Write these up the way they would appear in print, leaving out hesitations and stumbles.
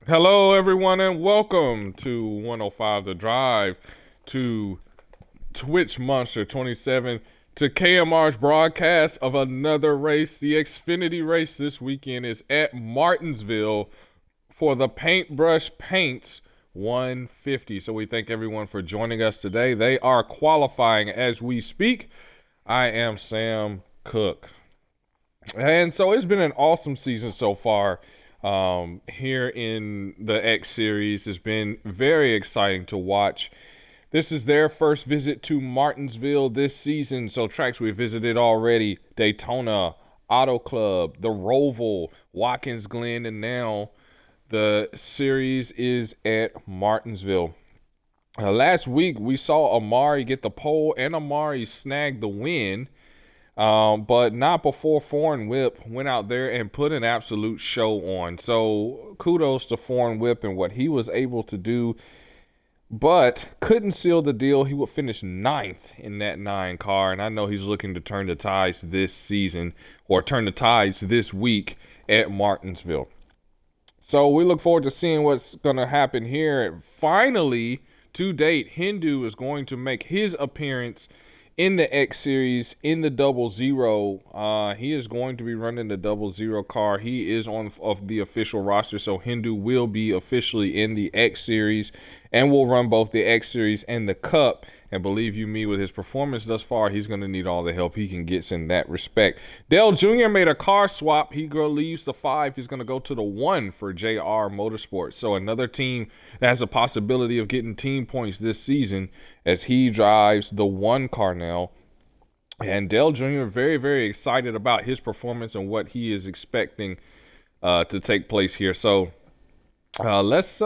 Hello, everyone, and welcome to 105 The Drive, to Twitch Monster 27, to KMR's broadcast of another race. The Xfinity race this weekend is at Martinsville for the Paintbrush Paints 150. So we thank everyone for joining us today. They are qualifying as we speak. I am Sam Cook. And so it's been an awesome season so far. Here in the X Series has been very exciting to watch. This is their first visit to Martinsville this season. So tracks we visited already: Daytona, Auto Club, the Roval, Watkins Glen, and now the series is at Martinsville. Last week we saw Amari get the pole and Amari snag the win. But not before Foreign Whip went out there and put an absolute show on. So kudos to Foreign Whip and what he was able to do, but couldn't seal the deal. He would finish 9th in that 9 car, and I know he's looking to turn the tides this season, or turn the tides this week at Martinsville. So we look forward to seeing what's going to happen here. Finally, to date, Hindu is going to make his appearance in the X Series in the 00. He is going to be running the 00 car. He is on of the official roster, so Hindu will be officially in the X Series and will run both the X Series and the Cup. And believe you me, with his performance thus far, he's going to need all the help he can get in that respect. Dale Jr. made a car swap. He leaves the 5. He's going to go to the 1 for JR Motorsports. So another team that has a possibility of getting team points this season as he drives the 1 car now. And Dale Jr. very, very excited about his performance and what he is expecting to take place here. So let's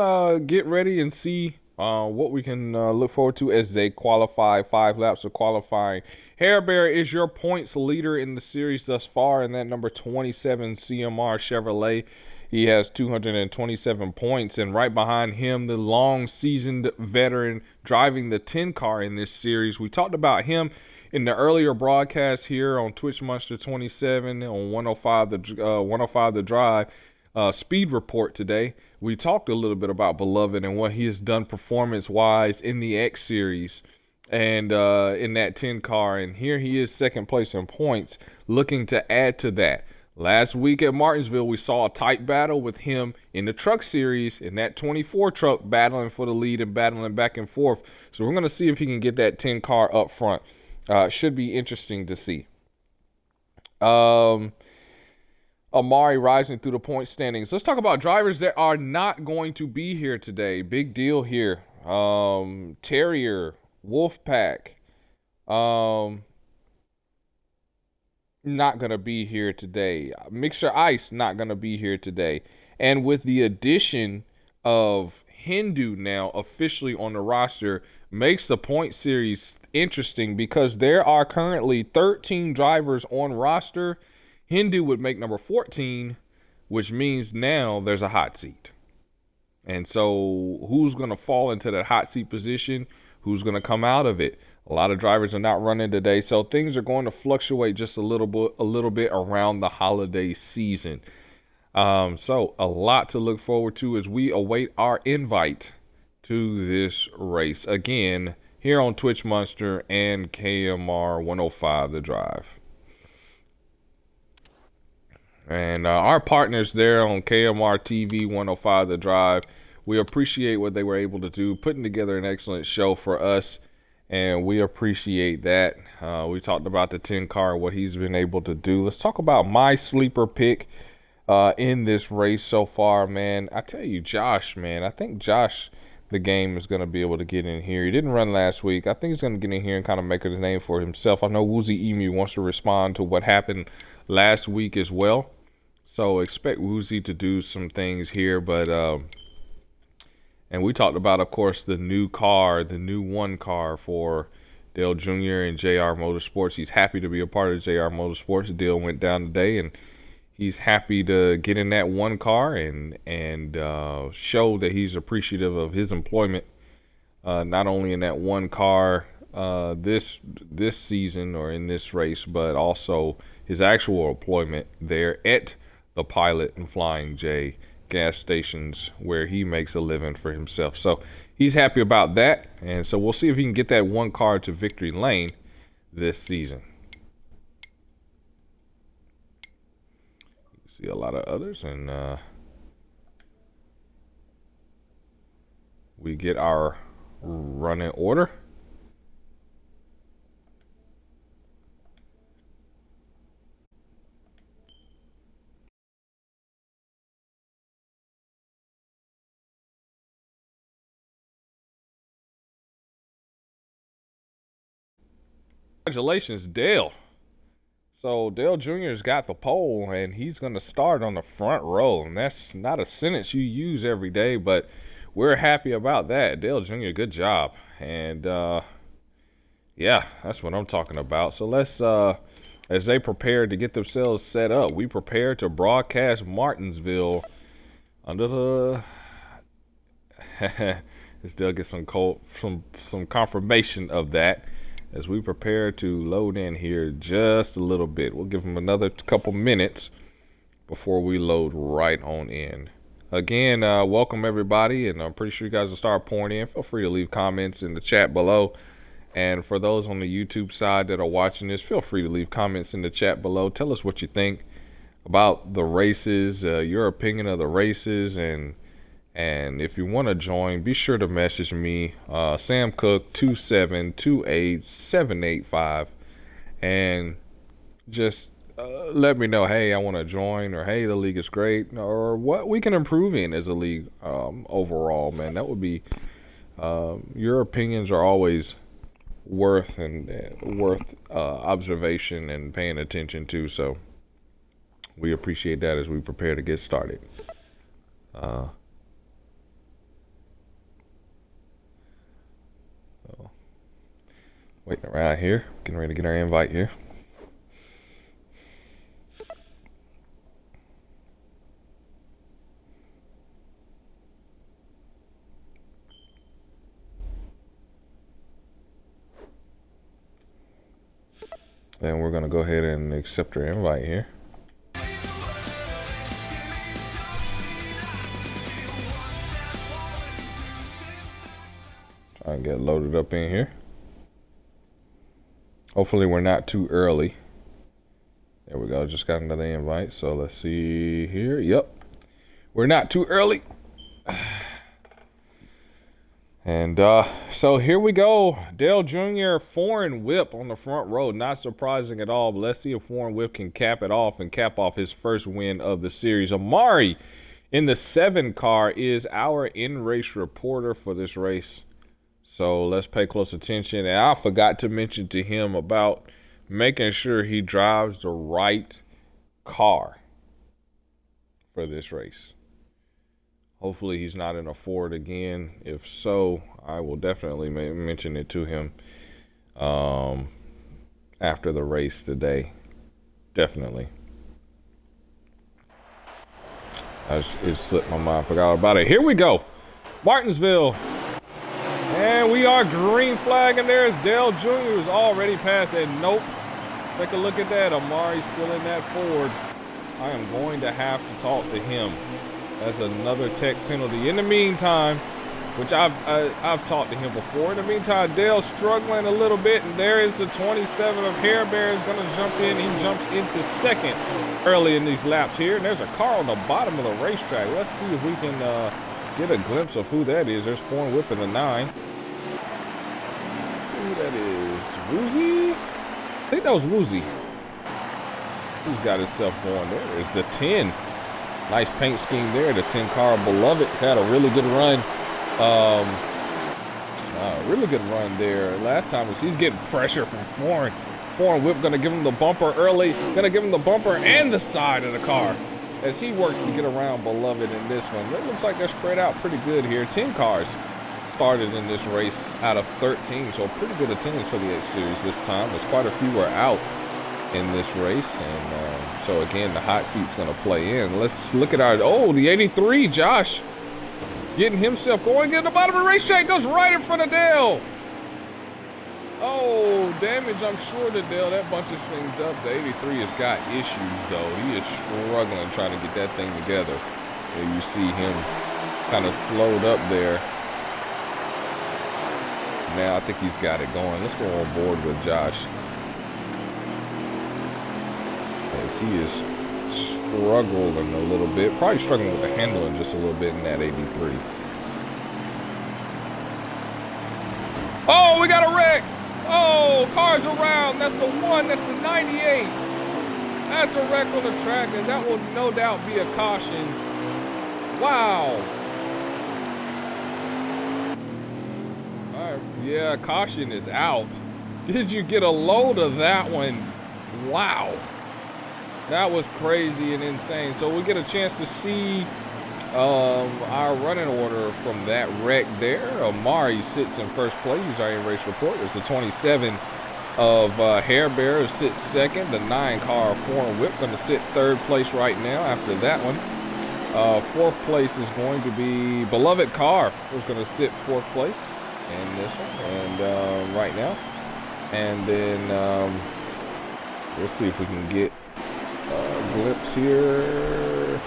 get ready and see what we can look forward to as they qualify. 5 laps of qualifying. Hair Bear is your points leader in the series thus far, in that number 27 CMR Chevrolet. He has 227 points, and right behind him, the long-seasoned veteran driving the 10 car in this series. We talked about him in the earlier broadcast here on Twitch Monster 27 on 105 The Drive Speed Report today. We talked a little bit about Beloved and what he has done performance-wise in the X Series and in that 10 car. And here he is, second place in points, looking to add to that. Last week at Martinsville, we saw a tight battle with him in the Truck Series, in that 24 truck, battling for the lead and battling back and forth. So we're going to see if he can get that 10 car up front. Should be interesting to see. Amari rising through the point standings. Let's talk about drivers that are not going to be here today. Big deal here. Terrier, Wolfpack, not going to be here today. Mixer Ice, not going to be here today. And with the addition of Hindu now officially on the roster, makes the point series interesting because there are currently 13 drivers on roster. Hindu would make number 14, which means now there's a hot seat. And so who's going to fall into that hot seat position? Who's going to come out of it? A lot of drivers are not running today, so things are going to fluctuate just a little bit around the holiday season. So a lot to look forward to as we await our invite to this race. Again, here on Twitch Monster and KMR 105 The Drive. And our partners there on KMR TV 105 The Drive, we appreciate what they were able to do, putting together an excellent show for us, and we appreciate that. We talked about the 10 car, what he's been able to do. Let's talk about my sleeper pick in this race so far, man. I tell you, Josh, man, I think Josh, the game, is going to be able to get in here. He didn't run last week. I think he's going to get in here and kind of make a name for himself. I know Woozy Emu wants to respond to what happened last week as well. So expect Woozy to do some things here, but and we talked about, of course, the new car, the new 1 car for Dale Jr. and JR Motorsports. He's happy to be a part of JR Motorsports. The deal went down today, and he's happy to get in that 1 car and show that he's appreciative of his employment, not only in that 1 car this season or in this race, but also his actual employment there at the Pilot and Flying J gas stations where he makes a living for himself. So he's happy about that. And so we'll see if he can get that one car to victory lane this season. See a lot of others, and we get our running order. Congratulations, Dale. So Dale Jr.'s got the pole, and he's going to start on the front row. And that's not a sentence you use every day, but we're happy about that. Dale Jr., good job. And, yeah, that's what I'm talking about. So let's, as they prepare to get themselves set up, we prepare to broadcast Martinsville under the... Let's still get some confirmation of that as we prepare to load in here just a little bit. We'll give them another couple minutes before we load right on in. Again, welcome everybody, and I'm pretty sure you guys will start pouring in. Feel free to leave comments in the chat below. And for those on the YouTube side that are watching this, feel free to leave comments in the chat below. Tell us what you think about the races, your opinion of the races, and if you want to join, be sure to message me, Sam Cook 2728785, and just let me know, hey, I want to join, or hey, the league is great, or what we can improve in as a league overall, man. That would be, your opinions are always worth observation and paying attention to, so we appreciate that as we prepare to get started. Waiting around here, getting ready to get our invite here. And we're going to go ahead and accept our invite here. Try and get loaded up in here. Hopefully we're not too early. There we go. Just got another invite. So let's see here. Yep. We're not too early. And so here we go. Dale Jr. foreign whip on the front row. Not surprising at all, but let's see if foreign whip can cap it off and cap off his first win of the series. Amari in the 7 car is our in-race reporter for this race. So let's pay close attention. And I forgot to mention to him about making sure he drives the right car for this race. Hopefully he's not in a Ford again. If so, I will definitely mention it to him after the race today. Definitely. It slipped my mind. Forgot about it. Here we go. Martinsville. And we are green flag, and there's Dale Jr. who's already past it. Nope. Take a look at that. Amari's still in that Ford. I am going to have to talk to him. That's another tech penalty. In the meantime, which I've talked to him before. In the meantime, Dale's struggling a little bit, and there is the 27 of Hair Bear is going to jump in. He jumps into second early in these laps here, and there's a car on the bottom of the racetrack. Let's see if we can get a glimpse of who that is. There's foreign whip in the 9. Let's see who that is. Woozy? I think that was Woozy. Who's got himself going there? It's the 10. Nice paint scheme there. The 10 car Beloved had a really good run. Really good run there. Last time he's getting pressure from foreign. Foreign whip gonna give him the bumper early. Gonna give him the bumper and the side of the car as he works to get around Beloved in this one. It looks like they're spread out pretty good here. 10 cars started in this race out of 13, so pretty good attendance for the X Series this time. There's quite a few were out in this race, and so again the hot seat's gonna play in. Let's look at our the 83 Josh getting himself going. Get to the bottom of the racetrack, goes right in front of Dale. Oh, damage, I'm sure that Dale, that bunches things up. The 83 has got issues though. He is struggling trying to get that thing together. And you see him kind of slowed up there. Now I think he's got it going. Let's go on board with Josh. As he is struggling a little bit. Probably struggling with the handling just a little bit in that 83. Oh, we got a wreck! Oh, cars around. That's the one. That's the 98. That's a wreck on the track, and that will no doubt be a caution. Wow. All right. Yeah, caution is out. Did you get a load of that one? Wow. That was crazy and insane. So we get a chance to see our running order from that wreck there. Amari sits in first place. He's our in-race report. There's the 27 of Hair Bear who sits second. The 9 car Foreign Whip going to sit third place right now after that one. Fourth place is going to be Beloved Car, who's going to sit fourth place in this one and right now. And then let's see if we can get a glimpse here.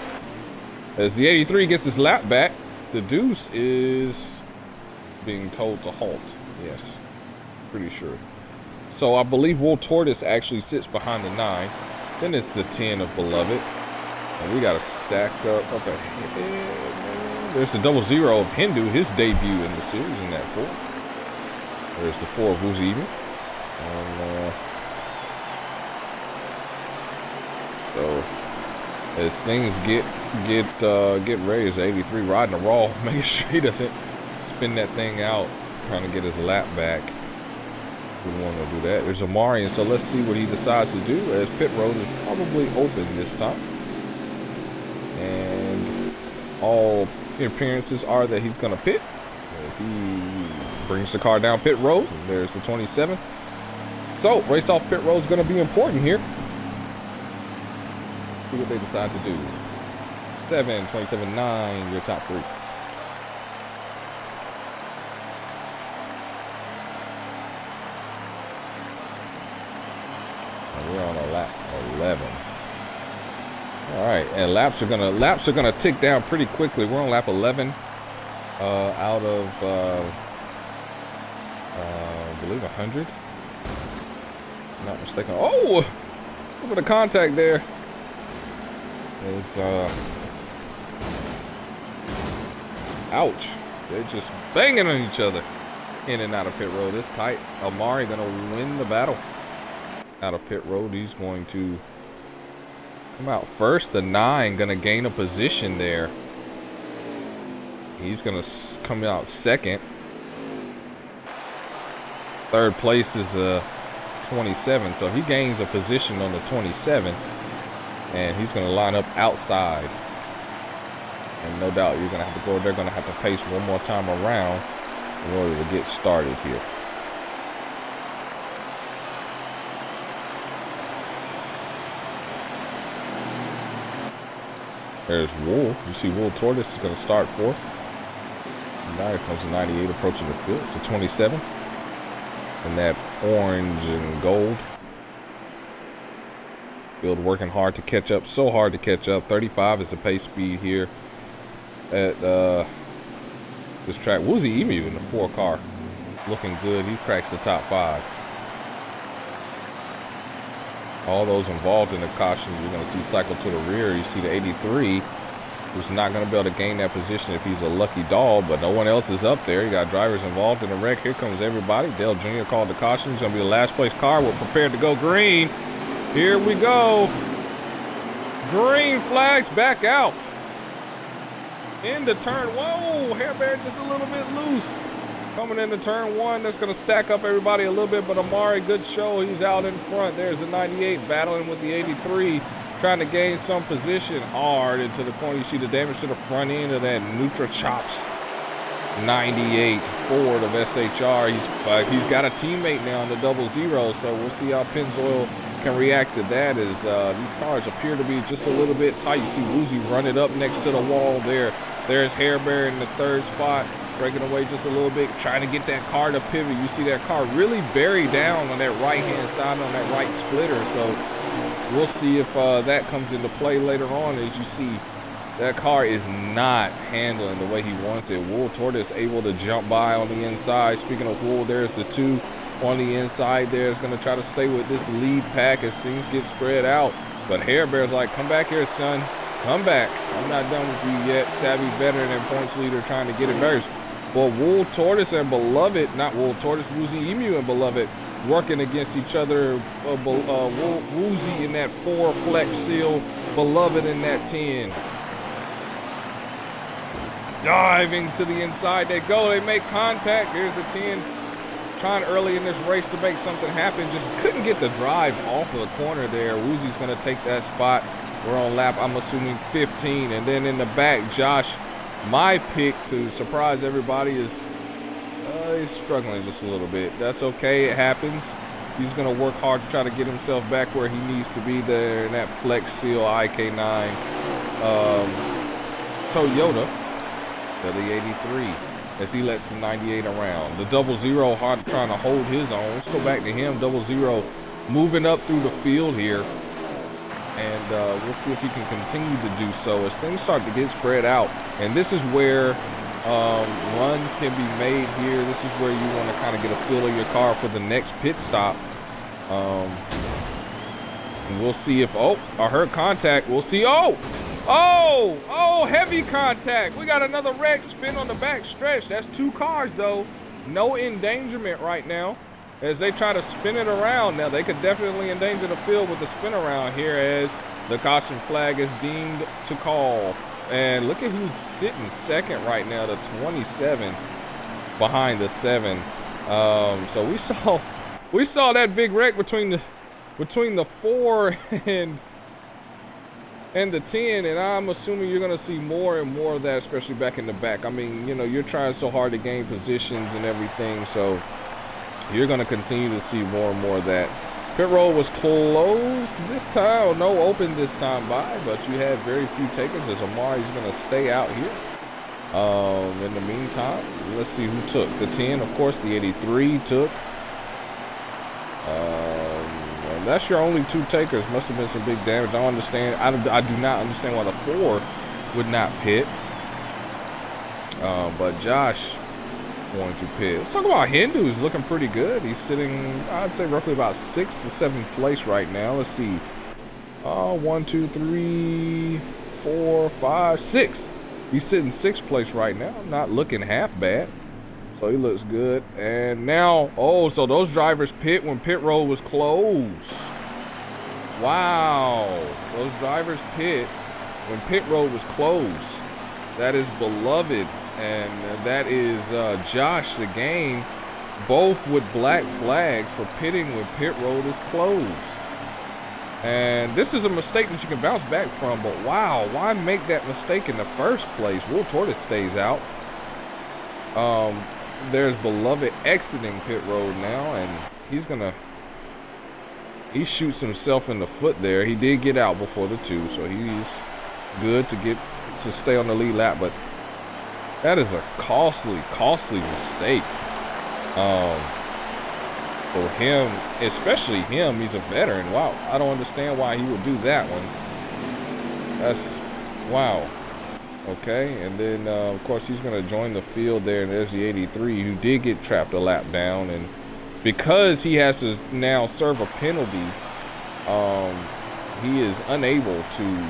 As the 83 gets his lap back, the Deuce is being told to halt. Yes, pretty sure. So I believe Will Tortoise actually sits behind the 9. Then it's the 10 of Beloved. And we got to stack up ahead. There's the 00 of Hindu, his debut in the series in that 4. There's the 4 of Woozy Even. And so as things get ready, as the 83 riding the raw, making sure he doesn't spin that thing out, trying to get his lap back. We want to do that. There's Amari, and so let's see what he decides to do, as pit road is probably open this time. And all appearances are that he's going to pit as he brings the car down pit road. There's the 27. So race off pit road is going to be important here. See what they decide to do. 7, 27, 9, your top 3. And we're on a lap 11. All right, and laps are gonna tick down pretty quickly. We're on lap 11 out of I believe 100. Not mistaken. Oh, look at the contact there. It's ouch. They're just banging on each other in and out of pit road. It's tight. Amari gonna win the battle out of pit road. He's going to come out first. The 9 gonna gain a position there. He's gonna come out second. Third place is the 27, so he gains a position on the 27. And he's going to line up outside. And no doubt you're going to have to go. They're going to have to pace one more time around in order to get started here. There's Wool. You see Wool Tortoise is going to start fourth. Now here comes the 98 approaching the field. It's a 27. And that orange and gold. Field working hard to catch up, so hard to catch up. 35 is the pace speed here at this track. Woozy Emu in the 4 car looking good. He cracks the top 5. All those involved in the caution, you're going to see cycle to the rear. You see the 83, who's not going to be able to gain that position if he's a lucky dog, but no one else is up there. You got drivers involved in the wreck. Here comes everybody. Dale Jr. called the caution. He's going to be the last place car. We're prepared to go green. Here we go. Green flags back out. Into turn. Whoa, Hair Bear just a little bit loose. Coming into turn 1. That's going to stack up everybody a little bit, but Amari, good show. He's out in front. There's the 98 battling with the 83, trying to gain some position hard into the point. You see the damage to the front end of that Nutra Chops 98 Ford of SHR. He's got a teammate now in the 00, so we'll see how Pennzoil can react to that, as these cars appear to be just a little bit tight. You see Woozy run it up next to the wall there. There's Hair Bear in the 3rd spot, breaking away just a little bit, trying to get that car to pivot. You see that car really buried down on that right-hand side on that right splitter. So we'll see if that comes into play later on, as you see That car is not handling the way he wants it. Wool Tortoise able to jump by on the inside. Speaking of Wool, there's the 2 on the inside there. Is going to try to stay with this lead pack as things get spread out. But Hair Bear's like, come back here, son. Come back. I'm not done with you yet. Savvy veteran and points leader trying to get it first. Well, Wool Tortoise and Beloved, not Wool Tortoise, Woozy Emu and Beloved working against each other. Woozy in that 4 Flex Seal, Beloved in that 10. Diving to the inside they go. They make contact. There's the 10. Trying early in this race to make something happen. Just couldn't get the drive off of the corner there. Woozy's going to take that spot. We're on lap, I'm assuming, 15. And then in the back, Josh, my pick to surprise everybody, is he's struggling just a little bit. That's okay. It happens. He's going to work hard to try to get himself back where he needs to be there in that Flex Seal IK9 Toyota for the 83 as he lets the 98 around. The 00 hard trying to hold his own. Let's go back to him. 00 moving up through the field here. And we'll see if he can continue to do so as things start to get spread out. And this is where runs can be made here. This is where you want to kind of get a feel of your car for the next pit stop. And we'll see if, I heard contact. We'll see, heavy contact. We got another wreck spin on the back stretch. That's 2 cars though. No endangerment right now as they try to spin it around. Now they could definitely endanger the field with the spin around here as the caution flag is deemed to call. And look at who's sitting second right now, the 27 behind the 7. So we saw that big wreck between the 4 and the 10, and I'm assuming you're going to see more and more of that, especially back in the back. I mean, you're trying so hard to gain positions and everything, so you're going to continue to see more and more of that. Pit road was closed this time, or no open this time by, but you had very few takers as Amari's going to stay out here. In the meantime, let's see who took. The 10, of course, the 83 took. And that's your only 2 takers. Must have been some big damage. I don't understand. I do not understand why the 4 would not pit. But Josh going to pit. Let's talk about Hindu. He's looking pretty good. He's sitting, I'd say, roughly about 6th to 7th place right now. Let's see. 1, 2, 3, 4, 5, 6. He's sitting 6th place right now. Not looking half bad. So he looks good. And now, so those drivers pit when pit road was closed. Wow. Those drivers pit when pit road was closed. That is Beloved. And that is Josh, the game. Both with black flags for pitting when pit road is closed. And this is a mistake that you can bounce back from. But wow, why make that mistake in the first place? Will Tortoise stays out. There's Beloved exiting pit road now, and he shoots himself in the foot there. He did get out before the 2, so he's good to stay on the lead lap, but that is a costly mistake. For him, especially him, he's a veteran. Wow, I don't understand why he would do that one. That's, wow. Okay, and then of course he's going to join the field there, and there's the 83 who did get trapped a lap down, and because he has to now serve a penalty, he is unable to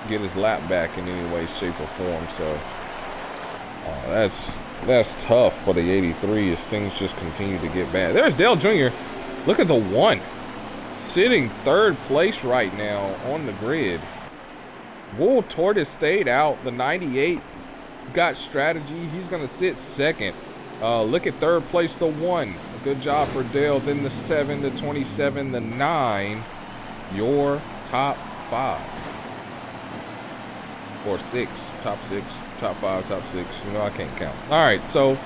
get his lap back in any way, shape, or form. So that's tough for the 83 as things just continue to get bad. There's Dale Jr. Look at the 1 sitting 3rd place right now on the grid. Wool Tortoise stayed out. The 98 got strategy. He's going to sit 2nd. Look at 3rd place, the 1. Good job for Dale. Then the 7, the 27, the 9. Your top 5. Or 6. Top 6. Top 5, top 6. I can't count. All right, so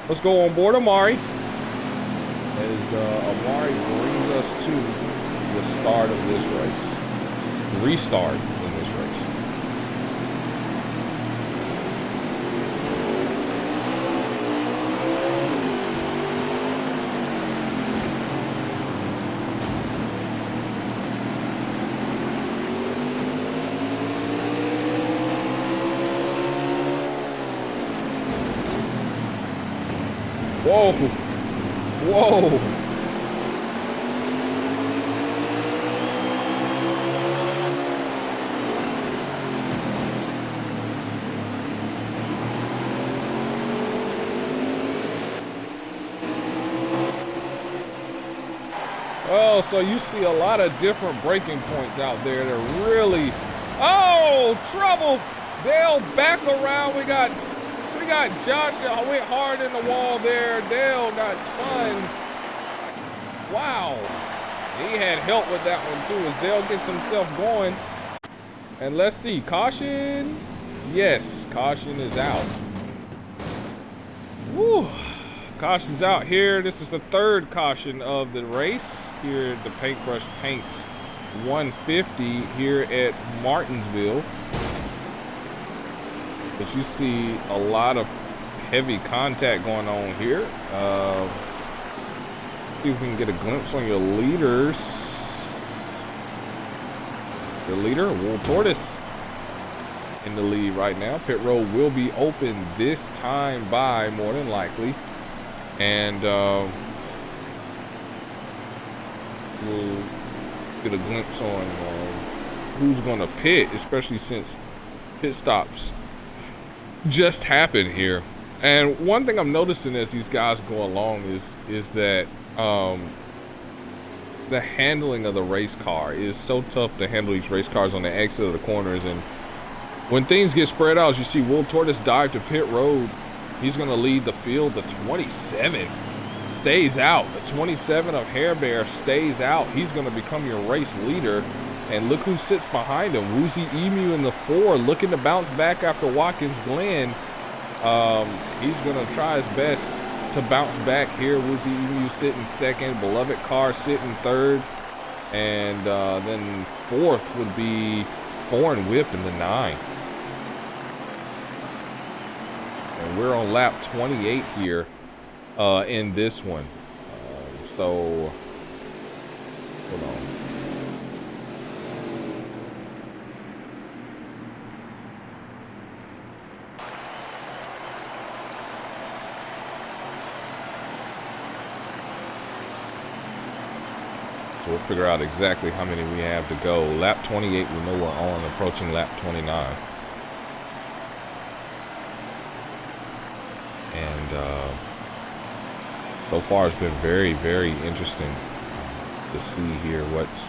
let's go on board Amari. As Amari brings us to the start of this race. Restart in this race. Whoa. Whoa. Oh, so you see a lot of different braking points out there that really, oh, trouble. Dale back around. We got Josh that went hard in the wall there. Dale got spun. Wow. He had help with that one too as Dale gets himself going. And let's see, caution. Yes, caution is out. Woo. Caution's out here. This is the third caution of the race. Here the Paintbrush Paints 150 here at Martinsville. But you see a lot of heavy contact going on here. See if we can get a glimpse on your leaders. Your leader, Wool Tortoise, in the lead right now. Pit road will be open this time by more than likely. And we'll get a glimpse on who's going to pit, especially since pit stops just happened here. And one thing I'm noticing as these guys go along is that the handling of the race car is so tough to handle these race cars on the exit of the corners. And when things get spread out, as you see Wool Tortoise dive to pit road, he's going to lead the field. The 27 stays out. The 27 of Hair Bear stays out. He's going to become your race leader. And look who sits behind him. Woozy Emu in the 4, looking to bounce back after Watkins Glen. He's going to try his best to bounce back here. Woozy Emu sitting second. Beloved Car sitting third. And then fourth would be Foreign Whip in the 9. And we're on lap 28 here in this one. So, hold on. So we'll figure out exactly how many we have to go. Lap 28, we know we're on, approaching lap 29. And so far it's been very, very interesting to see here what's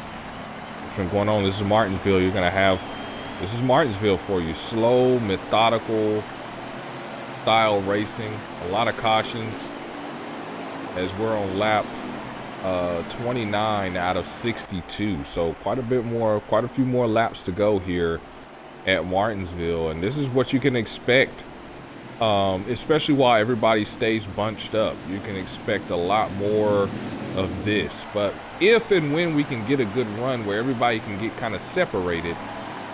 been going on. This is Martinsville. You're going to have, this is Martinsville for you. Slow, methodical style racing. A lot of cautions as we're on lap 29 out of 62. So quite a few more laps to go here at Martinsville. And this is what you can expect. Especially while everybody stays bunched up, you can expect a lot more of this. But if and when we can get a good run where everybody can get kind of separated,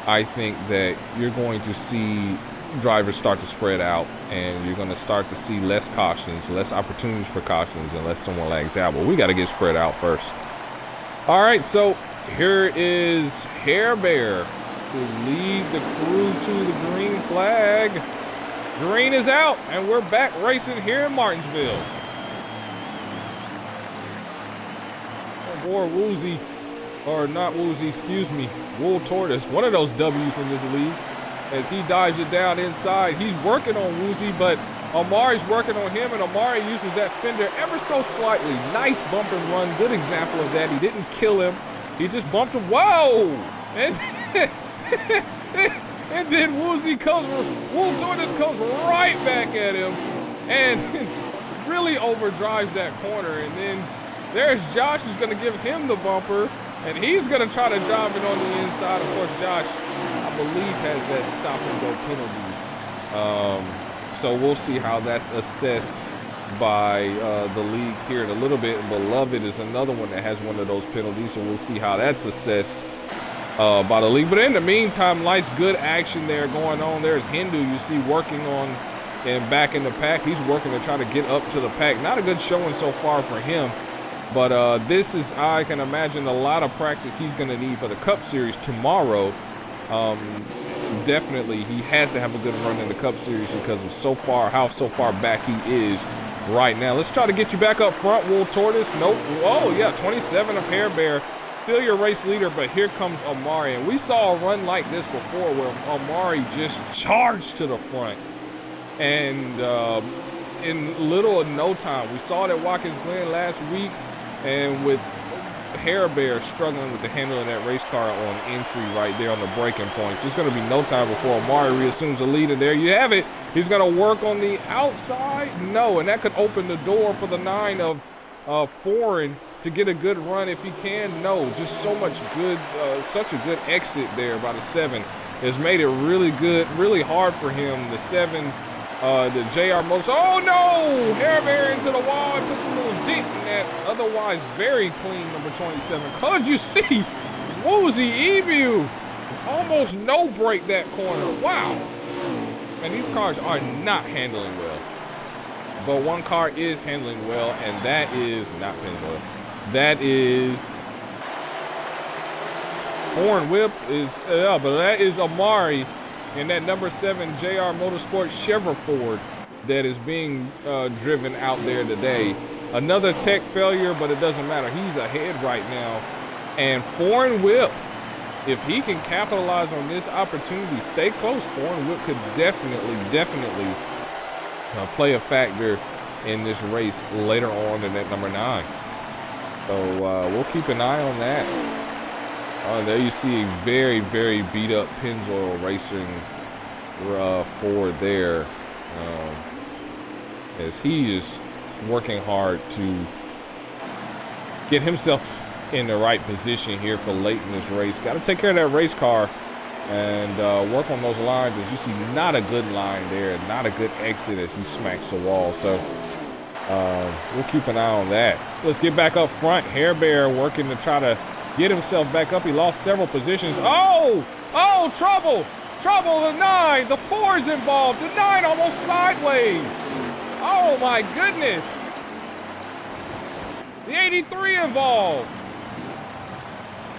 I think that you're going to see drivers start to spread out, and you're going to start to see less cautions, less opportunities for cautions, unless someone lags out. But we got to get spread out first. All right, so here is Hair Bear to lead the crew to the green flag. Green is out, and we're back racing here in Martinsville. Oh boy, Woozy, or not Woozy, excuse me, Wool Tortoise, one of those W's in this league, as he dives it down inside. He's working on Woozy, but Amari's working on him, and Amari uses that fender ever so slightly. Nice bump and run, good example of that. He didn't kill him, he just bumped him. Whoa! And then Wool Tortoise comes right back at him and really overdrives that corner. And then there's Josh, who's going to give him the bumper, and he's going to try to drive it on the inside. Of course, Josh, I believe, has that stop and go penalty. So we'll see how that's assessed by the league here in a little bit. And Beloved is another one that has one of those penalties, so we'll see how that's assessed by the league. But in the meantime, nice good action there going on. There's Hindu, you see, working on and back in the pack. He's working to try to get up to the pack. Not a good showing so far for him, but this is, I can imagine, a lot of practice he's going to need for the Cup Series tomorrow. Definitely he has to have a good run in the Cup Series because of how far back he is right now. Let's try to get you back up front, Wool Tortoise. Nope. Oh, yeah, 27 of Hair Bear. Still your race leader, but here comes Amari. And we saw a run like this before where Amari just charged to the front. And in little or no time, we saw it at Watkins Glen last week, and with Hair Bear struggling with the handle of that race car on entry right there on the braking points. There's going to be no time before Amari reassumes the lead, and there you have it. He's going to work on the outside. No, and that could open the door for the 9 of Foreign to get a good run if he can. No, just so much good, such a good exit there by the 7 has made it really good, really hard for him. The 7, the JR Motors. Oh no! Hair Bear into the wall and puts a little dent in that otherwise very clean number 27. Could you see Woozy Emu almost no break that corner? Wow. And these cars are not handling well. But one car is handling well, and that is not Pennzoil. That is Foreign Whip is but that is Amari and that number 7 JR Motorsports Chevrolet Ford that is being driven out there today. Another tech failure, but it doesn't matter. He's ahead right now. And Foreign Whip, if he can capitalize on this opportunity, stay close. Foreign Whip could definitely play a factor in this race later on in that number 9. So we'll keep an eye on that. There you see a very, very beat up Pennzoil Racing Ford there, as he is working hard to get himself in the right position here for late in this race. Got to take care of that race car and work on those lines. As you see, not a good line there, not a good exit as he smacks the wall. So we'll keep an eye on that. Let's get back up front. Hair Bear working to try to get himself back up. He lost several positions. Oh, trouble, the 9, the 4 is involved. The 9 almost sideways. Oh my goodness. The 83 involved.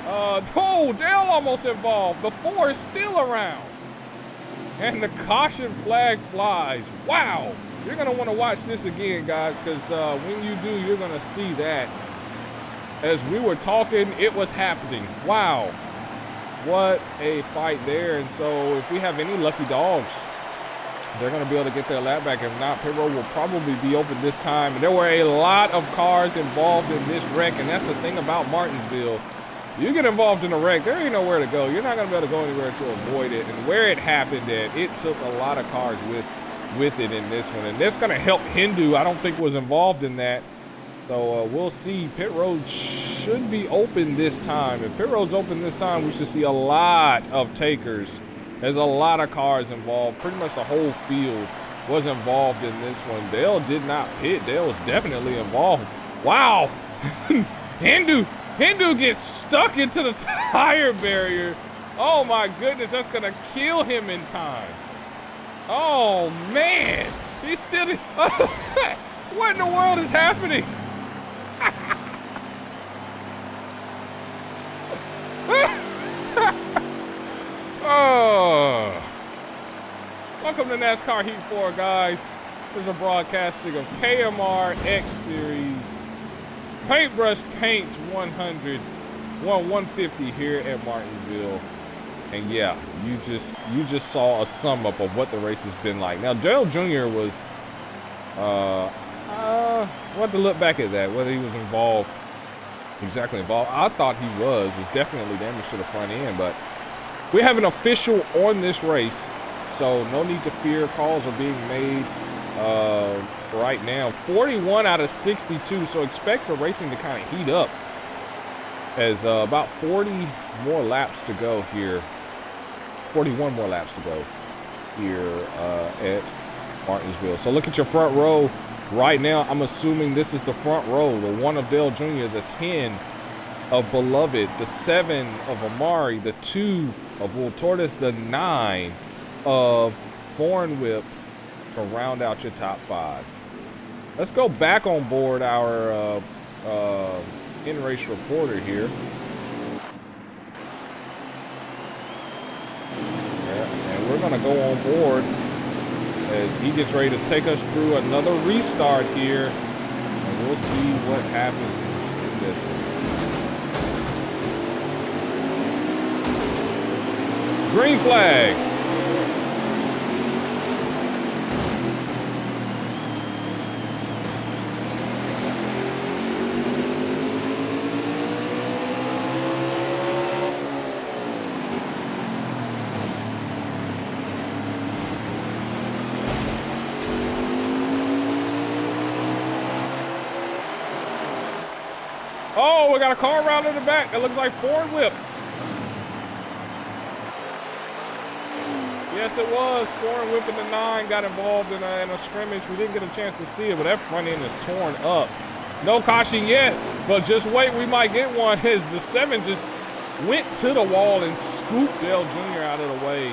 Dale almost involved. The 4 is still around. And the caution flag flies. Wow. You're going to want to watch this again, guys, because when you do, you're going to see that. As we were talking, it was happening. Wow. What a fight there. And so if we have any lucky dogs, they're going to be able to get their lap back. If not, pit road will probably be open this time. And there were a lot of cars involved in this wreck, and that's the thing about Martinsville. You get involved in a wreck, there ain't nowhere to go. You're not going to be able to go anywhere to avoid it. And where it happened at, it took a lot of cars with it in this one. And that's going to help Hindu. I don't think was involved in that. So we'll see. Pit road should be open this time. If pit road's open this time, we should see a lot of takers. There's a lot of cars involved. Pretty much the whole field was involved in this one. Dale did not pit. Dale was definitely involved. Wow. Hindu gets stuck into the tire barrier. Oh my goodness, that's gonna kill him in time. Oh man, he's still. What in the world is happening? Oh. Welcome to NASCAR Heat 4, guys. This is a broadcasting of KMRX Series Paintbrush Paints 150 here at Martinsville. And yeah, you just saw a sum up of what the race has been like. Now, Dale Jr. was, we'll have to look back at that, whether he was exactly involved. I thought he was definitely damage to the front end, but we have an official on this race, so no need to fear. Calls are being made right now. 41 out of 62, so expect the racing to kind of heat up as about 40 more laps to go here. 41 more laps to go here at Martinsville. So look at your front row right now. I'm assuming this is the front row. The 1 of Dale Jr., the 10 of Beloved, the 7 of Amari, the 2 of Wool Tortoise, the 9 of Foreign Whip to round out your top 5. Let's go back on board our in-race reporter here. Yeah, and we're going to go on board as he gets ready to take us through another restart here. And we'll see what happens in this one. Green flag. Oh, we got a car around in the back that looks like Ford Whip. Yes, it was. Ford Whip in the 9 got involved in a scrimmage. We didn't get a chance to see it, but that front end is torn up. No caution yet, but just wait. We might get one as the 7 just went to the wall and scooped Dale Jr. out of the way.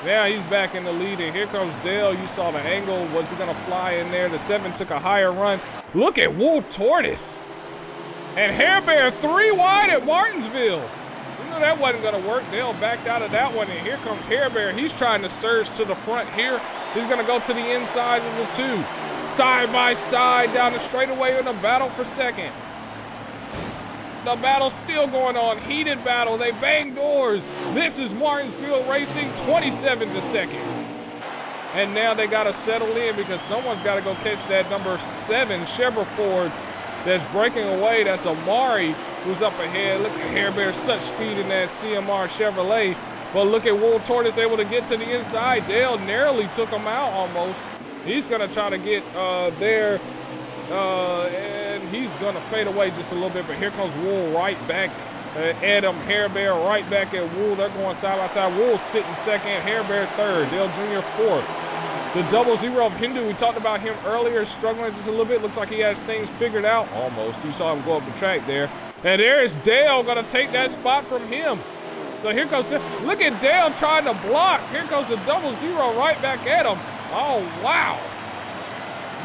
Now he's back in the lead, and here comes Dale. You saw the angle. Was he going to fly in there? The 7 took a higher run. Look at Wool Tortoise. And Hair Bear 3 wide at Martinsville. You knew that wasn't going to work. Dale backed out of that one, and here comes Hair Bear. He's trying to surge to the front here. He's going to go to the inside of the 2. Side by side down the straightaway in a battle for second. The battle's still going on. Heated battle. They bang doors. This is Martinsville Racing 27 to second. And now they got to settle in because someone's got to go catch that number 7 Chevrolet Ford that's breaking away. That's Amari who's up ahead. Look at Hair Bear, such speed in that CMR Chevrolet. But look at Wool Tortoise able to get to the inside. Dale narrowly took him out almost. He's going to try to get there, and he's going to fade away just a little bit. But here comes Wool right back at him. Hair Bear right back at Wool. They're going side by side. Wool sitting second. Hair Bear third. Dale Jr. fourth. The 00 of Hindu, we talked about him earlier, struggling just a little bit. Looks like he has things figured out almost. You saw him go up the track there. And there is Dale going to take that spot from him. So here goes, look at Dale trying to block. Here goes the 00 right back at him. Oh, wow.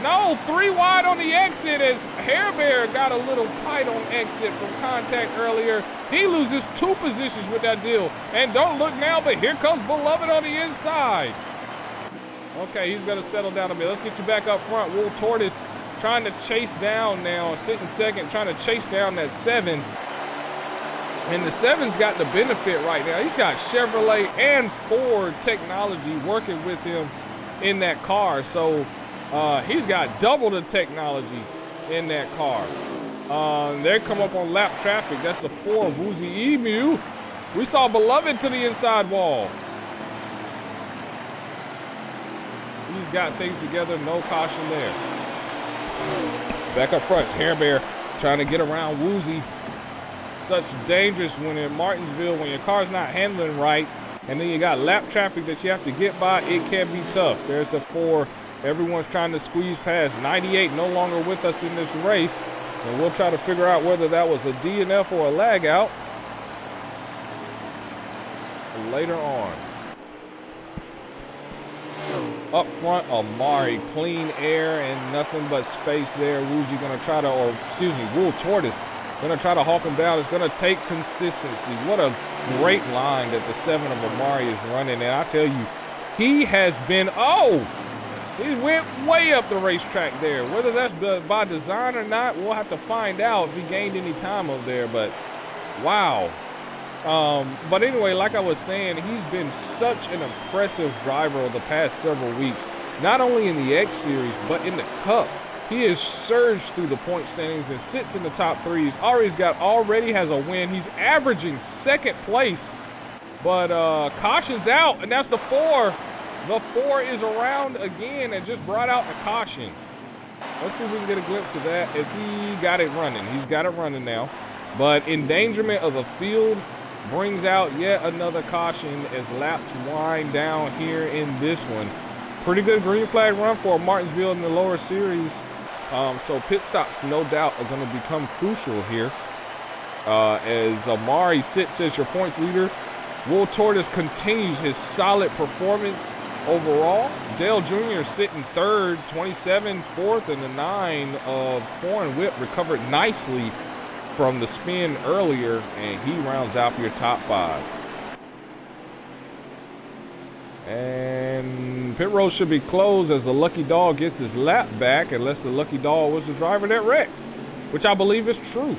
No, 3 wide on the exit as Hair Bear got a little tight on exit from contact earlier. He loses 2 positions with that deal. And don't look now, but here comes Beloved on the inside. Okay, he's going to settle down a bit. Let's get you back up front. Wool Tortoise trying to chase down now, sitting second, trying to chase down that 7. And the 7's got the benefit right now. He's got Chevrolet and Ford technology working with him in that car. So he's got double the technology in that car. They come up on lap traffic. That's the 4 Woozy Emu. We saw Beloved to the inside wall. He's got things together, no caution there. Back up front, Hair Bear trying to get around Woozy. Such dangerous when in Martinsville, when your car's not handling right, and then you got lap traffic that you have to get by, it can be tough. There's the 4. Everyone's trying to squeeze past. 98 no longer with us in this race, and we'll try to figure out whether that was a DNF or a lag out later on. Up front, Amari, clean air and nothing but space there. Woozy going to try to, or excuse me, Wool Tortoise going to try to hawk him down. It's going to take consistency. What a great line that the 7 of Amari is running. And I tell you, he has been, he went way up the racetrack there. Whether that's by design or not, we'll have to find out if he gained any time up there. But wow. But anyway, like I was saying, he's been such an impressive driver over the past several weeks, not only in the X Series, but in the Cup. He has surged through the point standings and sits in the top 3. He's already has a win. He's averaging second place, but caution's out, and that's the 4. The 4 is around again and just brought out the caution. Let's see if we can get a glimpse of that as he got it running. He's got it running now, but endangerment of the field brings out yet another caution as laps wind down here in this one. Pretty good green flag run for Martinsville in the lower series. So pit stops, no doubt, are going to become crucial here. As Amari sits as your points leader, Wool Tortoise continues his solid performance overall. Dale Jr. sitting third, 27, fourth, and the 9 of Foreign Whip recovered nicely from the spin earlier, and he rounds out your top 5. And pit road should be closed as the lucky dog gets his lap back, unless the lucky dog was the driver that wrecked, which I believe is true.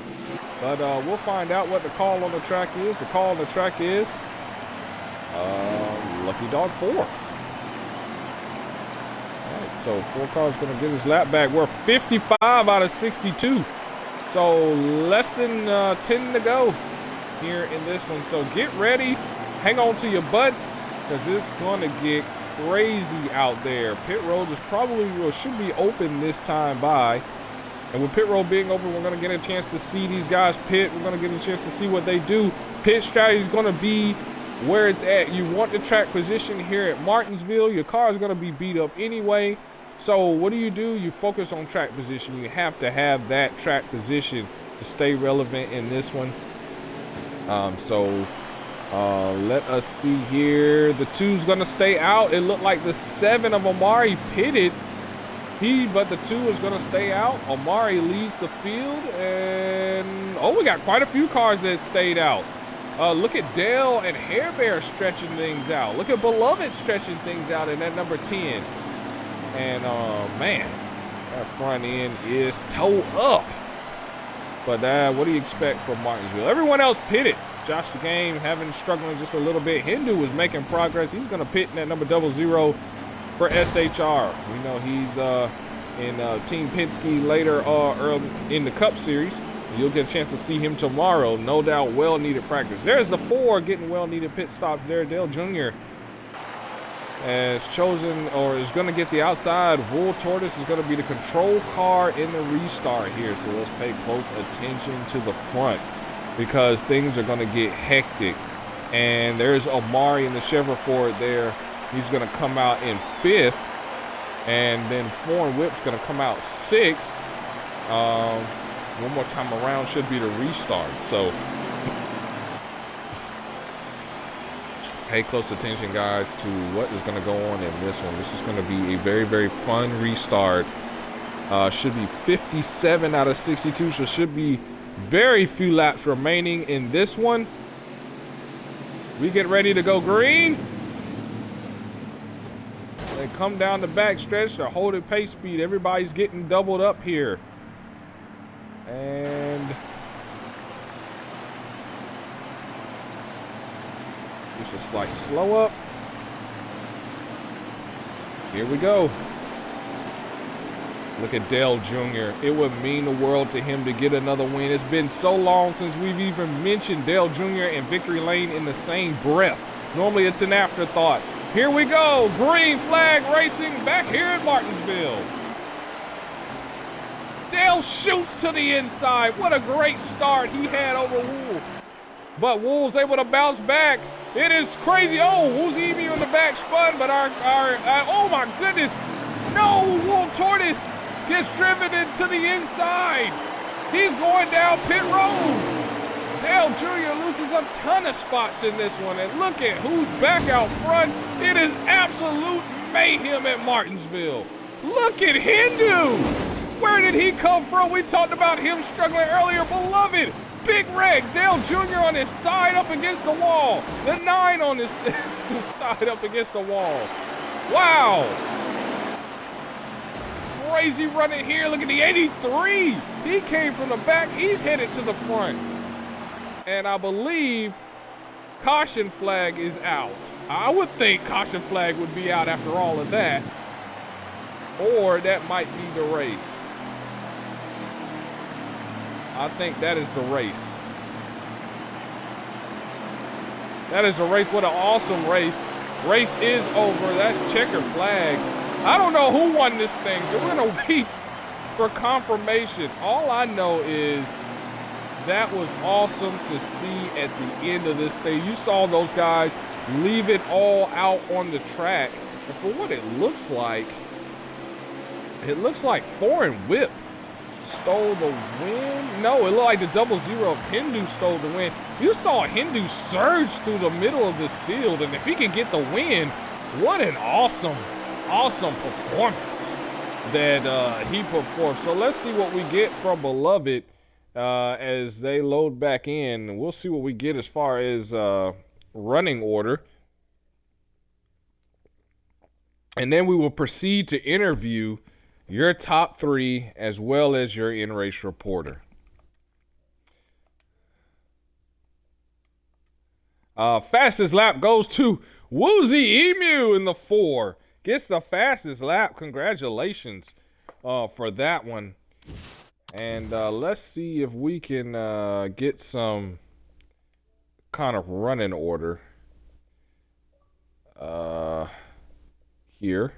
But we'll find out what the call on the track is. The call on the track is lucky dog 4. All right, so 4 cars going to get his lap back. We're 55 out of 62. So less than 10 to go here in this one. So get ready. Hang on to your butts, because it's going to get crazy out there. Pit road is probably should be open this time by. And with pit road being open, we're going to get a chance to see these guys pit. We're going to get a chance to see what they do. Pit strategy is going to be where it's at. You want the track position here at Martinsville. Your car is going to be beat up anyway. So what do? You focus on track position. You have to have that track position to stay relevant in this one. Let us see here. The 2's going to stay out. It looked like the 7 of Amari pitted. But the 2 is going to stay out. Amari leads the field. And, we got quite a few cars that stayed out. Look at Dale and Hair Bear stretching things out. Look at Beloved stretching things out in that number 10. And, man, that front end is towed up. But what do you expect from Martinsville? Everyone else pitted. Josh the Game struggling just a little bit. Hindu was making progress. He's going to pit in that number 00 for SHR. We know he's in Team Penske later early in the Cup Series. You'll get a chance to see him tomorrow. No doubt, well-needed practice. There's the 4 getting well-needed pit stops there. Dale Jr. has chosen, or is going to get the outside. Wool Tortoise is going to be the control car in the restart here. So let's pay close attention to the front, because things are going to get hectic. And there's Amari in the Chevrolet Ford there. He's going to come out in 5th. And then Foreign Whip's going to come out 6th. One more time around should be the restart. So pay close attention, guys, to what is going to go on in this one. This is going to be a very, very fun restart. Should be 57 out of 62. So should be very few laps remaining in this one. We get ready to go green. They come down the back stretch. They're holding pace speed. Everybody's getting doubled up here. And just a slight slow up. Here we go. Look at Dale Jr. It would mean the world to him to get another win. It's been so long since we've even mentioned Dale Jr. and Victory Lane in the same breath. Normally it's an afterthought. Here we go. Green flag racing back here at Martinsville. Dale shoots to the inside. What a great start he had over Wool. But Wool's able to bounce back. It is crazy. Oh, Woolsey on the back spun, but oh my goodness. No, Wool Tortoise gets driven into the inside. He's going down pit road. Dale Jr. loses a ton of spots in this one. And look at who's back out front. It is absolute mayhem at Martinsville. Look at Hindu. Where did he come from? We talked about him struggling earlier. Beloved, big wreck. Dale Jr. on his side up against the wall. The 9 on his side up against the wall. Wow. Crazy running here. Look at the 83. He came from the back. He's headed to the front. And I believe caution flag is out. I would think caution flag would be out after all of that. Or that might be the race. I think that is the race. That is the race. What an awesome race. Race is over. That's checkered flag. I don't know who won this thing, so we're going to wait for confirmation. All I know is that was awesome to see at the end of this thing. You saw those guys leave it all out on the track. And for what it looks like Foreign Whip stole the win. No, it looked like the 00 of Hindu stole the win. You saw Hindu surge through the middle of this field, and if he can get the win, what an awesome performance that he put forth. So let's see what we get from Beloved as they load back in. We'll see what we get as far as running order. And then we will proceed to interview your top 3 as well as your in-race reporter. Fastest lap goes to Woozy Emu in the 4. Gets the fastest lap. Congratulations for that one. And let's see if we can get some kind of running order here.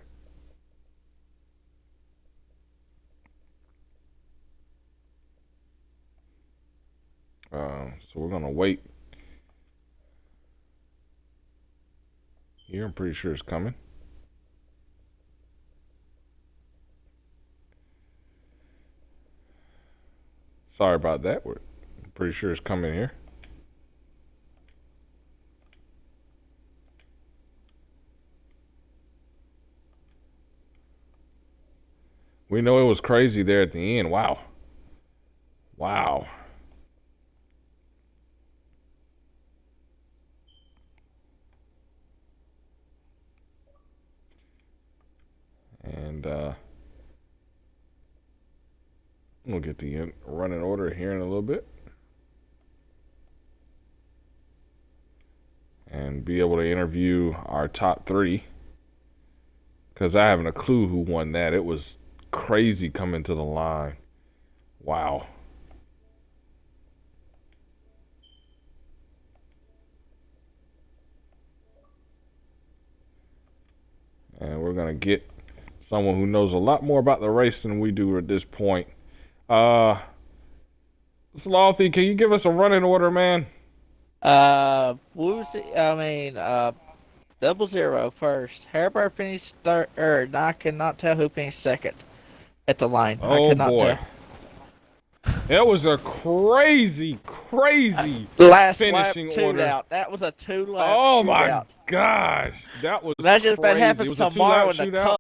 So we're gonna wait here. I'm pretty sure it's coming. Sorry about that. I'm pretty sure it's coming here. We know it was crazy there at the end. Wow. Wow. And we'll get the running order here in a little bit. And be able to interview our top 3. Because I haven't a clue who won that. It was crazy coming to the line. Wow. And we're going to get someone who knows a lot more about the race than we do at this point. Slothy, can you give us a running order, man? Woozy, 00 first. Hairbird finished third. I cannot tell who finished second at the line. I Oh could not boy. tell. That was a crazy Last finishing lap order. shootout. That was a 2-lap Oh shootout. my gosh. That was Imagine crazy. if that happens tomorrow in the shootout.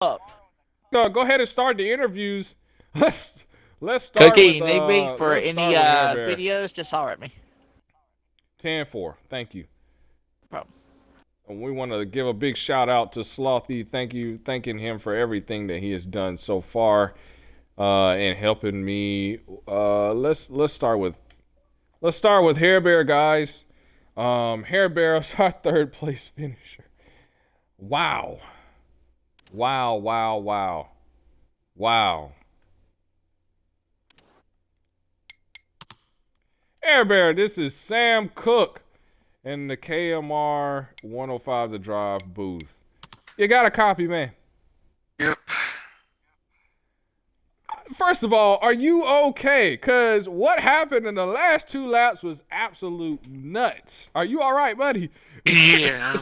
Cup. No, go ahead and start the interviews. Let's start Cookie, with, need me for let's any start with Hair Bear. videos? Just holler at me. 10-4. Thank you. No problem. And we want to give a big shout out to Slothy. Thanking him for everything that he has done so far, and helping me. Let's start with Hair Bear, guys. Hair Bear is our 3rd place finisher. Wow. Hair Bear, this is Sam Cook in the KMR 105 The Drive booth. You got a copy, man? Yep. First of all, are you okay? Because what happened in the last 2 laps was absolute nuts. Are you all right, buddy? Yeah.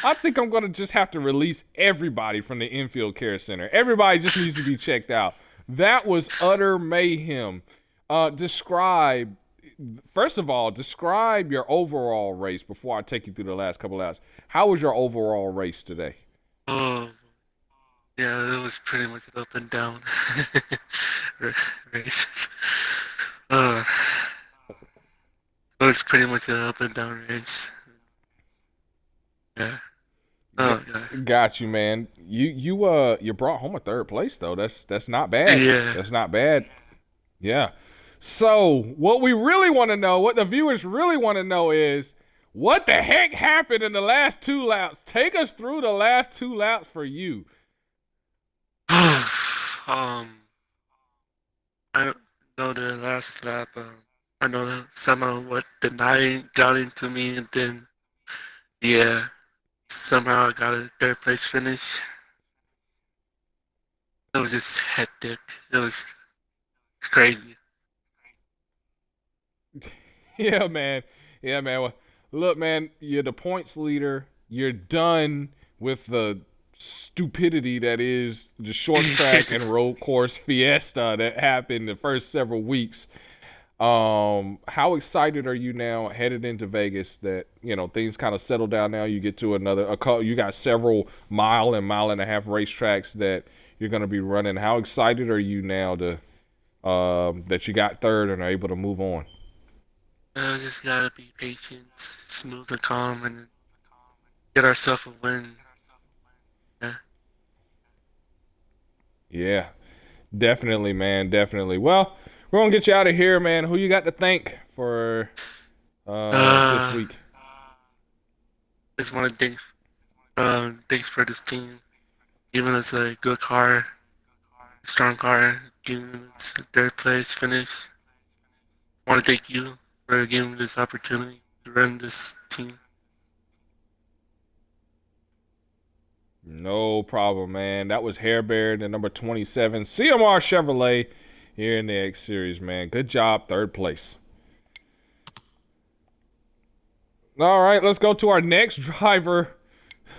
I think I'm going to just have to release everybody from the infield care center. Everybody just needs to be checked out. That was utter mayhem. Describe your overall race before I take you through the last couple laps. How was your overall race today? Oh, yeah, it was pretty much an up and down race. It was pretty much an up and down race. Yeah. Oh, yeah. Got you, man. You brought home a 3rd place though. That's not bad. Yeah. That's not bad. Yeah. So what we really want to know, what the viewers really want to know is, what the heck happened in the last 2 laps? Take us through the last 2 laps for you. I don't know the last lap. I know that somehow what the night got into me, and then yeah, somehow I got a third place finish. It was just hectic. It's crazy. Yeah, man. Yeah, man. Well, look, man, you're the points leader. You're done with the stupidity that is the short track and road course fiesta that happened the first several weeks. How excited are you now headed into Vegas that, things kind of settle down now? You get to you got several mile and a half racetracks that you're going to be running. How excited are you now that you got third and are able to move on? Just gotta be patient, smooth and calm, and get ourselves a win. Yeah. Yeah, definitely, man. Definitely. Well, we're going to get you out of here, man. Who you got to thank for this Uh, week? just want to thanks for this team, giving us a good car, strong car, giving us a third place finish. I want to thank you for giving me this opportunity to run this team. No problem, man. That was Hair Bear, the number 27, CMR Chevrolet here in the X Series, man. Good job, third place. All right, let's go to our next driver,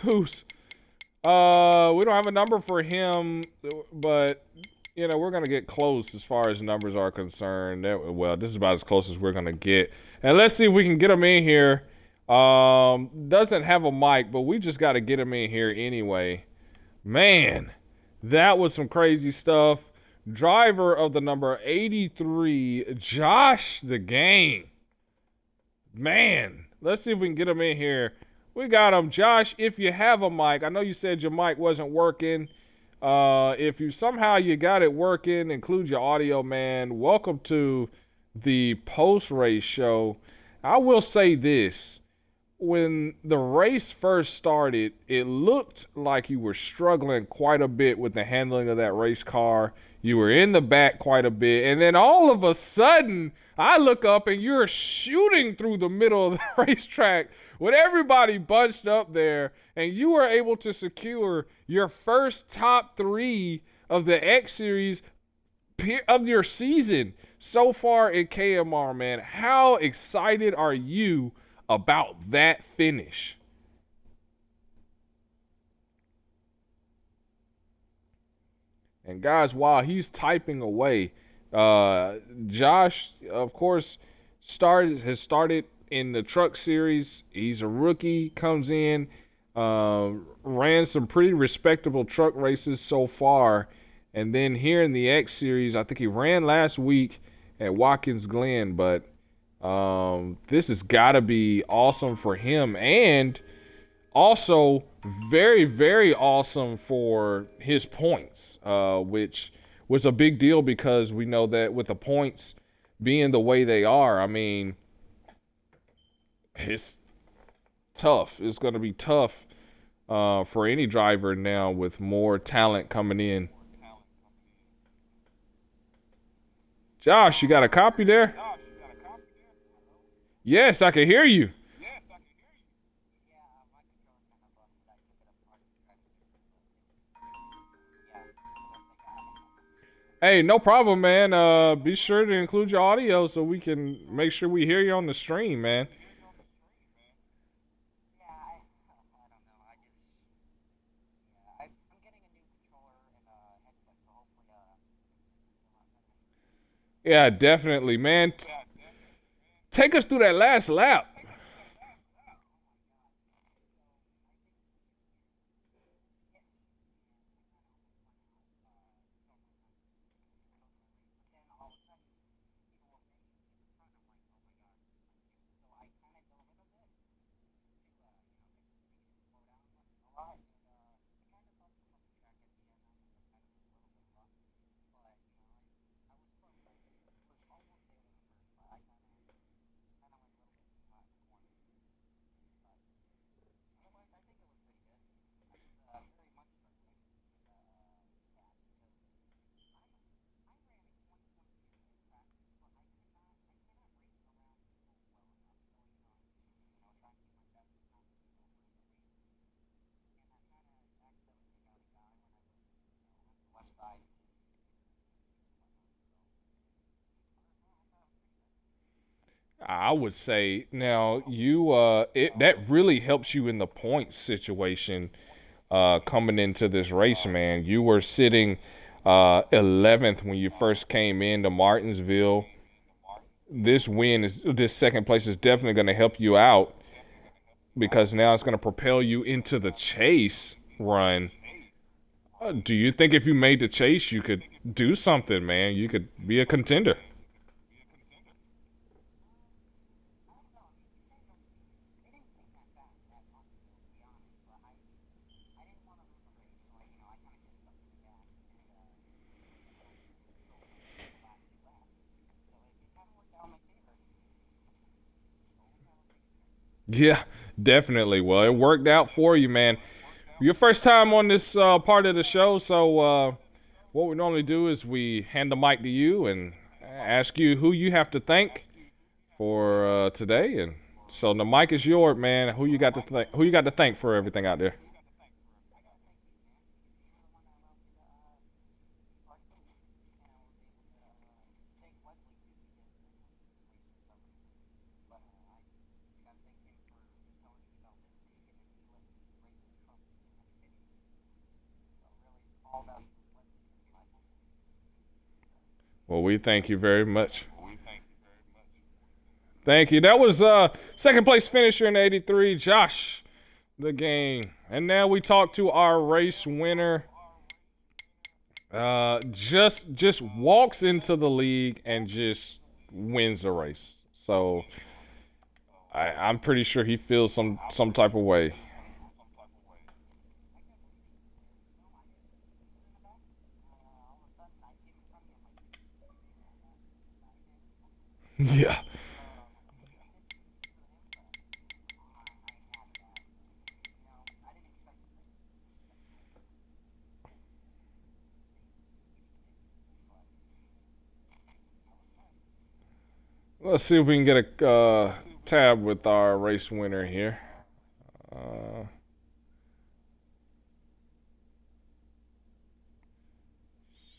who's we don't have a number for him, but we're gonna get close as far as numbers are concerned. Well, this is about as close as we're gonna get, and let's see if we can get him in here. Doesn't have a mic, but we just got to get him in here anyway. Man, that was some crazy stuff. Driver of the number 83, Josh the Game. Man, let's see if we can get him in here. We got him. Josh, if you have a mic, I know you said your mic wasn't working. If you somehow you got it working, include your audio, man. Welcome to the post-race show. I will say this. When the race first started, it looked like you were struggling quite a bit with the handling of that race car. You were in the back quite a bit. And then all of a sudden, I look up and you're shooting through the middle of the racetrack with everybody bunched up there. And you were able to secure your first top 3 of the X Series of your season so far in KMR, man. How excited are you about that finish? And guys, while he's typing away, Josh, of course, has started in the truck series. He's a rookie, comes in, ran some pretty respectable truck races so far. And then here in the X series, I think he ran last week at Watkins Glen, but this has got to be awesome for him, and also very, very awesome for his points, which was a big deal because we know that with the points being the way they are, I mean, it's tough. It's going to be tough for any driver now with more talent coming in. Josh, you got a copy there? Yes, I can hear you. Hey, no problem, man. Be sure to include your audio so we can make sure we hear you on the stream, man. Yeah, definitely, man. Take us through that last lap. I would say now that really helps you in the points situation coming into this race, man. You were sitting 11th when you first came into Martinsville. This second place is definitely going to help you out because now it's going to propel you into the chase run. Do you think if you made the chase, you could do something, man? You could be a contender. Yeah, definitely. Well, it worked out for you, man. Your first time on this part of the show, so what we normally do is we hand the mic to you and ask you who you have to thank for today. And so the mic is yours, man. Who you got to thank? Who you got to thank for everything out there? Well, we thank you very much. Thank you. That was second place finisher in '83, Josh the Game. And now we talk to our race winner. Just walks into the league and just wins the race. So I'm pretty sure he feels some type of way. Yeah. Let's see if we can get a tab with our race winner here. Uh,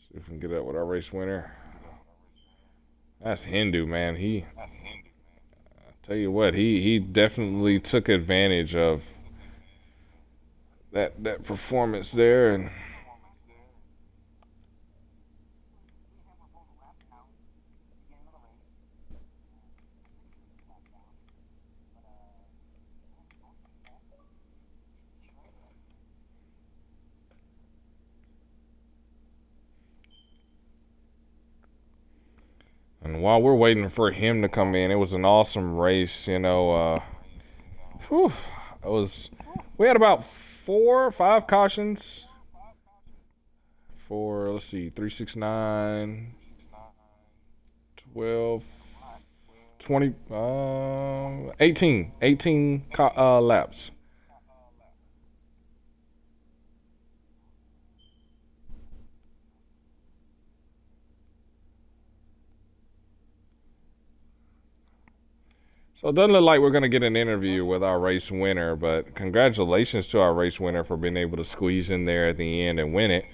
see if we can get up with our race winner. That's Hindu, man. I tell you what, he definitely took advantage of that performance there, and while we're waiting for him to come in, it was an awesome race. Whew, it was. We had about 4 or 5 cautions for, let's see, 3, 6, 9, 12, 20, 18 laps. So it doesn't look like we're going to get an interview with our race winner, but congratulations to our race winner for being able to squeeze in there at the end and win it.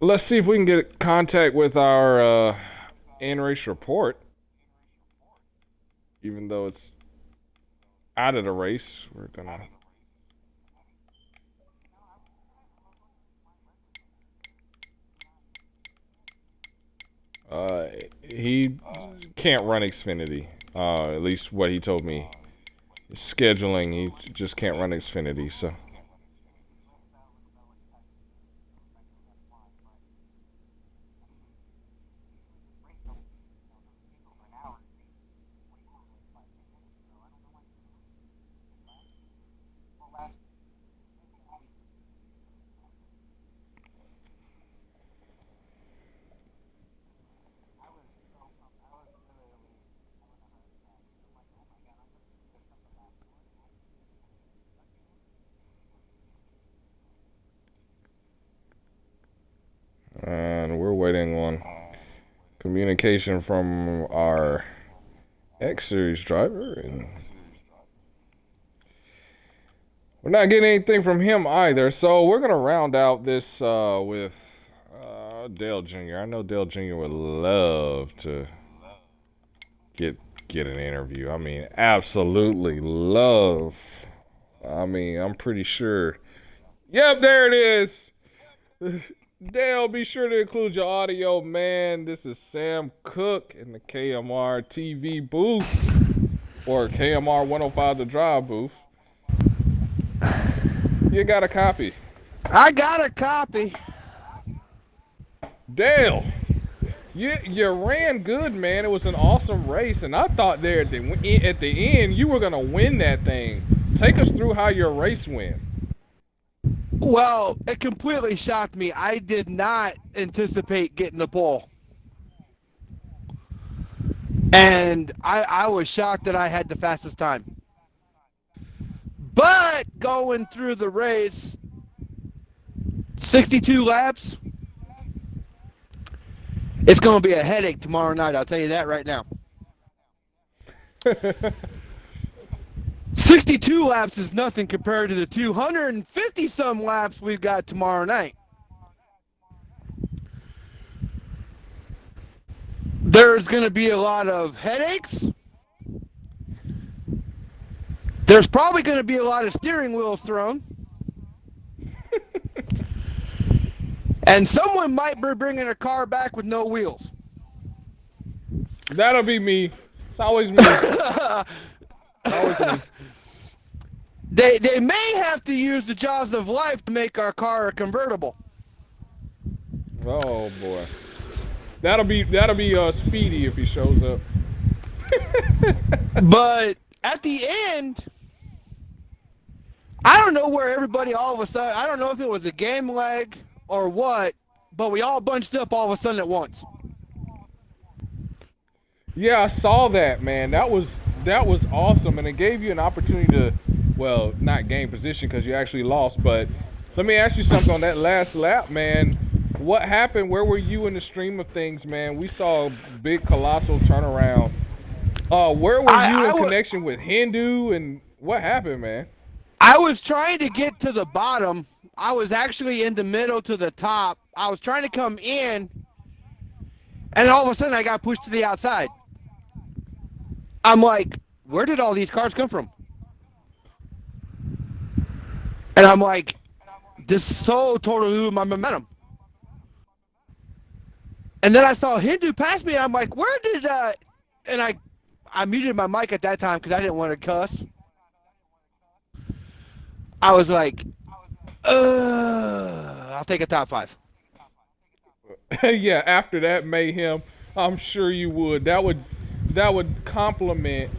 Let's see if we can get contact with our in-race report. Even though it's out of the race, we're going to... he can't run Xfinity. At least what he told me. Scheduling, he just can't run Xfinity, so. And we're waiting on communication from our X Series driver, and we're not getting anything from him either. So we're gonna round out this with Dale Jr. I know Dale Jr. would love to get an interview. I mean, absolutely love. I mean, I'm pretty sure. Yep, there it is. Dale, be sure to include your audio, man. This is Sam Cook in the KMR TV booth, or KMR 105 The Drive booth. You got a copy? I got a copy. Dale, you ran good, man. It was an awesome race, and I thought there at the end you were gonna win that thing. Take us through how your race went. Well, it completely shocked me. I did not anticipate getting the pole. And I was shocked that I had the fastest time. But going through the race, 62 laps, it's going to be a headache tomorrow night. I'll tell you that right now. 62 laps is nothing compared to the 250-some laps we've got tomorrow night. There's going to be a lot of headaches. There's probably going to be a lot of steering wheels thrown. And someone might be bringing a car back with no wheels. That'll be me. It's always me. They may have to use the jaws of life to make our car a convertible. Oh boy, that'll be Speedy if he shows up. But at the end, I don't know where everybody all of a sudden, I don't know if it was a game lag or what, but we all bunched up all of a sudden at once. Yeah, I saw that, man. That was awesome, and it gave you an opportunity to, well, not gain position because you actually lost. But let me ask you something on that last lap, man. What happened? Where were you in the stream of things, man? We saw a big, colossal turnaround. Where were you in connection with Hindu, and what happened, man? I was trying to get to the bottom. I was actually in the middle to the top. I was trying to come in, and all of a sudden I got pushed to the outside. I'm like, where did all these cars come from? And I'm like, this so totally blew my momentum. And then I saw Hindu pass me, and I'm like, where did and I muted my mic at that time because I didn't want to cuss. I was like, I'll take a top 5. Yeah, after that mayhem, I'm sure you would. That would complement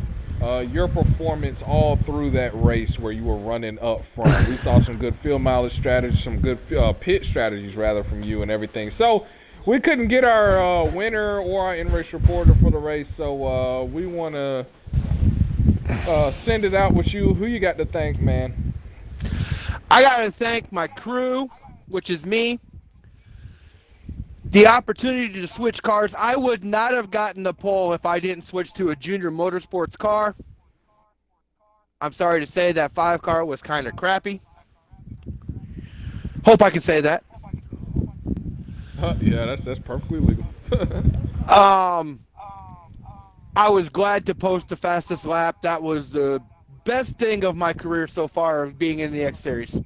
your performance all through that race where you were running up front. We saw some good field mileage strategies, some good pit strategies rather from you and everything. So we couldn't get our winner or our in-race reporter for the race, so we want to send it out with you. Who you got to thank, man? I got to thank my crew, which is me. The opportunity to switch cars. I would not have gotten the pole if I didn't switch to a Junior Motorsports car. I'm sorry to say that 5 car was kind of crappy. Hope I can say that. Yeah, that's perfectly legal. I was glad to post the fastest lap. That was the best thing of my career so far of being in the X Series.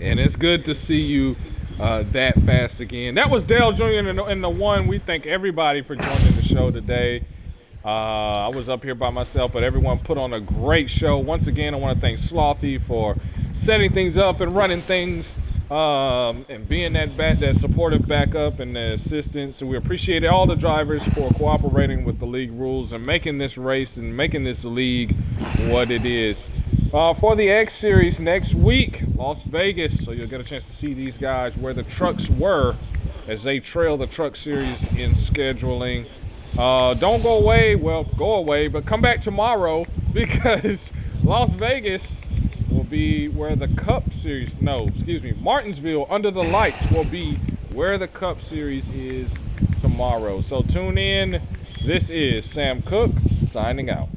And it's good to see you that fast again. That was Dale Jr. and the one. We thank everybody for joining the show today. I was up here by myself, but everyone put on a great show. Once again, I want to thank Slothy for setting things up and running things and being that supportive backup and the assistance. And we appreciate all the drivers for cooperating with the league rules and making this race and making this league what it is. For the X Series next week, Las Vegas, so you'll get a chance to see these guys where the trucks were as they trail the Truck Series in scheduling. Don't go away. Well, go away, but come back tomorrow because Las Vegas will be where the Cup Series, Martinsville under the lights will be where the Cup Series is tomorrow. So tune in. This is Sam Cook signing out.